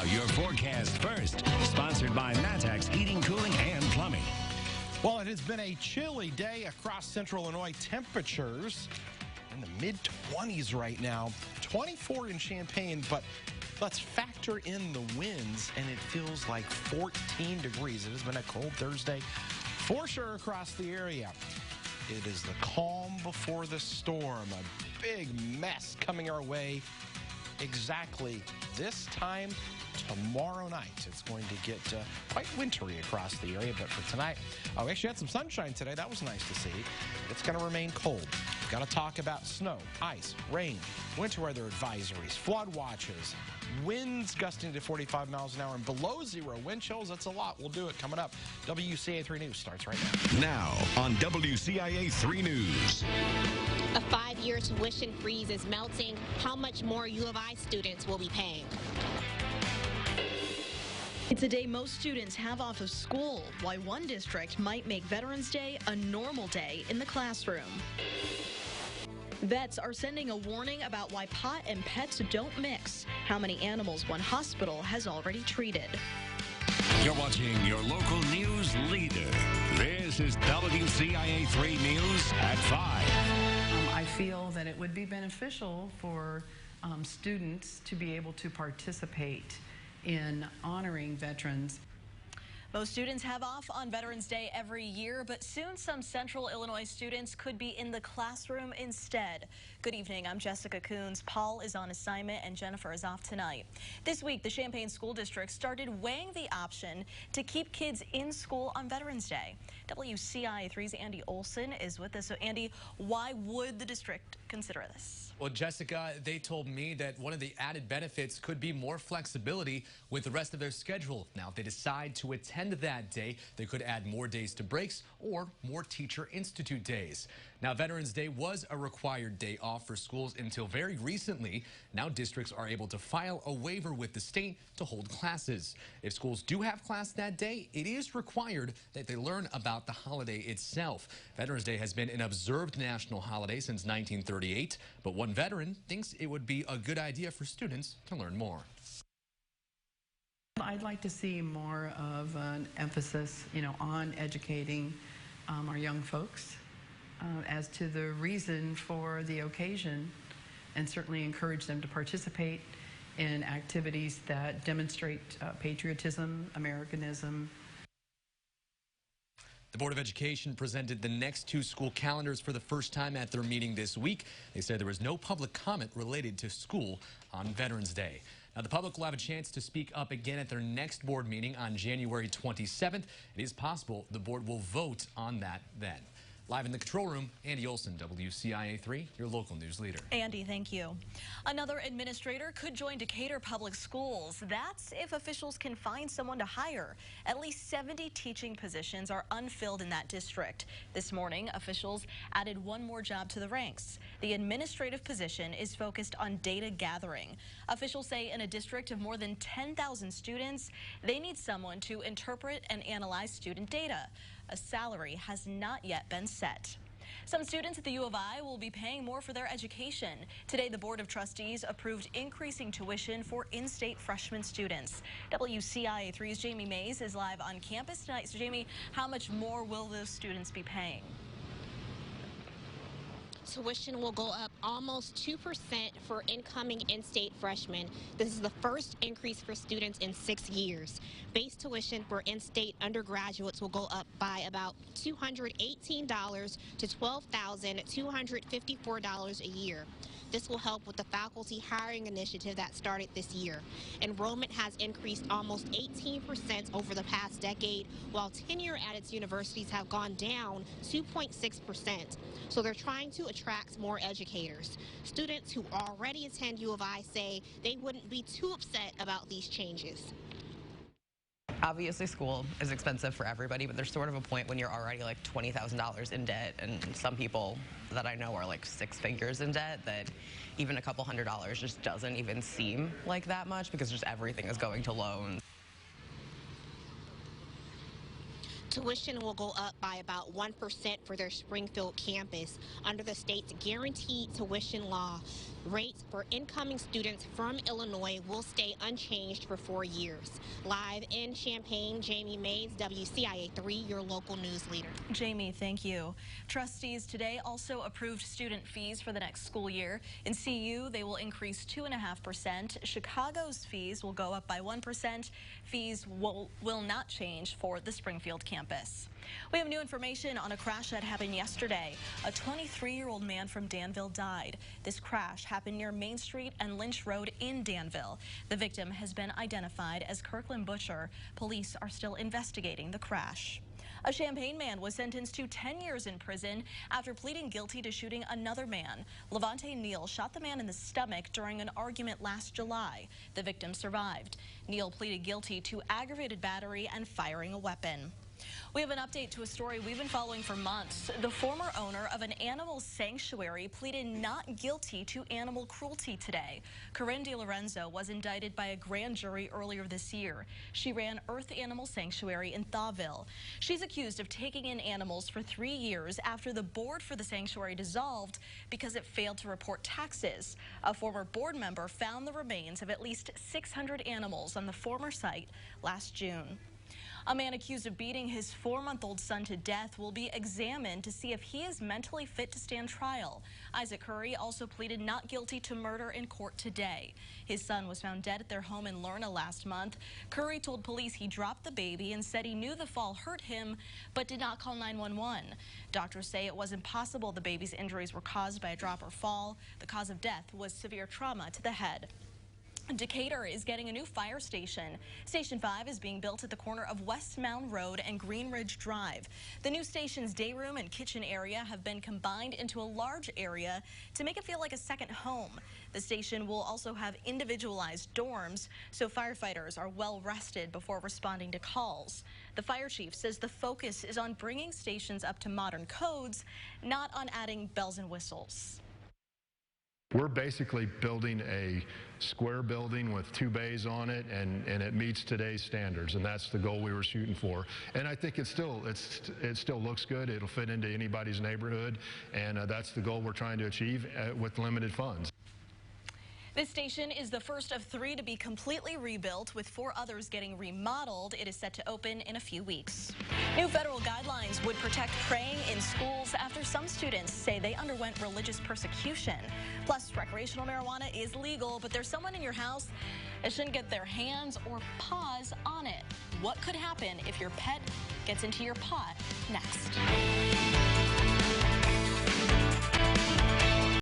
Your forecast first, sponsored by Matex Heating, Cooling, and Plumbing. Well, it has been a chilly day across central Illinois. Temperatures in the mid-20s right now, 24 in Champaign, but let's factor in the winds, and it feels like 14 degrees. It has been a cold Thursday for sure across the area. It is the calm before the storm, a big mess coming our way exactly this time tomorrow night. It's going to get quite wintry across the area, but for tonight, we actually had some sunshine today. That was nice to see. It's going to remain cold. We've got to talk about snow, ice, rain, winter weather advisories, flood watches, winds gusting to 45 miles an hour, and below zero wind chills. That's a lot. We'll do it coming up. WCIA 3 News starts right now. Now on WCIA 3 News. A 5-year tuition freeze is melting. How much more U of I students will be paying? It's a day most students have off of school, why one district might make Veterans Day a normal day in the classroom. Vets are sending a warning about why pot and pets don't mix, how many animals one hospital has already treated. You're watching your local news leader. This is WCIA 3 News at 5. I feel that it would be beneficial for students to be able to participate in honoring veterans. Most students have off on Veterans Day every year, but soon some Central Illinois students could be in the classroom instead. Good evening, I'm Jessica Coons. Paul is on assignment and Jennifer is off tonight. This week, the Champaign School District started weighing the option to keep kids in school on Veterans Day. WCIA 3's Andy Olson is with us. So Andy, why would the district consider this? Well, Jessica, they told me that one of the added benefits could be more flexibility with the rest of their schedule. Now, if they decide to attend that day, they could add more days to breaks or more Teacher Institute days. Now, Veterans Day was a required day off for schools until very recently. Now, districts are able to file a waiver with the state to hold classes. If schools do have class that day, it is required that they learn about the holiday itself. Veterans Day has been an observed national holiday since 1938, but one veteran thinks it would be a good idea for students to learn more. I'd like to see more of an emphasis, on educating our young folks as to the reason for the occasion, and certainly encourage them to participate in activities that demonstrate patriotism, Americanism. The Board of Education presented the next 2 school calendars for the first time at their meeting this week. They said there was no public comment related to school on Veterans Day. Now, the public will have a chance to speak up again at their next board meeting on January 27th. It is possible the board will vote on that then. Live in the control room, Andy Olson, WCIA 3, your local news leader. Andy, thank you. Another administrator could join Decatur Public Schools. That's if officials can find someone to hire. At least 70 teaching positions are unfilled in that district. This morning, officials added one more job to the ranks. The administrative position is focused on data gathering. Officials say in a district of more than 10,000 students, they need someone to interpret and analyze student data. A salary has not yet been set. Some students at the U of I will be paying more for their education. Today, the Board of Trustees approved increasing tuition for in-state freshman students. WCIA 3's Jamie Mays is live on campus tonight. So, Jamie, how much more will those students be paying? Tuition will go up almost 2% for incoming in-state freshmen. This is the first increase for students in 6 years. Base tuition for in-state undergraduates will go up by about $218 to $12,254 a year. This will help with the faculty hiring initiative that started this year. Enrollment has increased almost 18% over the past decade, while tenure at its universities have gone down 2.6%. So they're trying to attract more educators. Students who already attend U of I say they wouldn't be too upset about these changes. Obviously, school is expensive for everybody, but there's sort of a point when you're already like $20,000 in debt, and some people that I know are like 6 figures in debt, that even a couple $100s just doesn't even seem like that much because just everything is going to loans. Tuition will go up by about 1% for their Springfield campus under the state's guaranteed tuition law. Rates for incoming students from Illinois will stay unchanged for 4 years. Live in Champaign, Jamie Mays, WCIA 3, your local news leader. Jamie, thank you. Trustees today also approved student fees for the next school year. In CU, they will increase 2.5%. Chicago's fees will go up by 1%. Fees will not change for the Springfield campus. We have new information on a crash that happened yesterday. A 23-year-old man from Danville died. This crash happened near Main Street and Lynch Road in Danville. The victim has been identified as Kirkland Butcher. Police are still investigating the crash. A Champaign man was sentenced to 10 years in prison after pleading guilty to shooting another man. Levante Neal shot the man in the stomach during an argument last July. The victim survived. Neal pleaded guilty to aggravated battery and firing a weapon. We have an update to a story we've been following for months. The former owner of an animal sanctuary pleaded not guilty to animal cruelty today. Corinne DiLorenzo was indicted by a grand jury earlier this year. She ran Earth Animal Sanctuary in DeCatUR. She's accused of taking in animals for 3 years after the board for the sanctuary dissolved because it failed to report taxes. A former board member found the remains of at least 600 animals on the former site last June. A man accused of beating his 4-month-old son to death will be examined to see if he is mentally fit to stand trial. Isaac Curry also pleaded not guilty to murder in court today. His son was found dead at their home in Lerna last month. Curry told police he dropped the baby and said he knew the fall hurt him, but did not call 911. Doctors say it was impossible the baby's injuries were caused by a drop or fall. The cause of death was severe trauma to the head. Decatur is getting a new fire station. Station 5 is being built at the corner of West Mound Road and Green Ridge Drive. The new station's day room and kitchen area have been combined into a large area to make it feel like a second home. The station will also have individualized dorms, so firefighters are well rested before responding to calls. The fire chief says the focus is on bringing stations up to modern codes, not on adding bells and whistles. We're basically building a square building with 2 bays on it, and it meets today's standards, and that's the goal we were shooting for. And I think it still looks good. It'll fit into anybody's neighborhood, and that's the goal we're trying to achieve with limited funds. This station is the first of 3 to be completely rebuilt, with 4 others getting remodeled. It is set to open in a few weeks. New federal guidelines would protect praying in schools after some students say they underwent religious persecution. Plus, recreational marijuana is legal, but there's someone in your house that shouldn't get their hands or paws on it. What could happen if your pet gets into your pot? Next.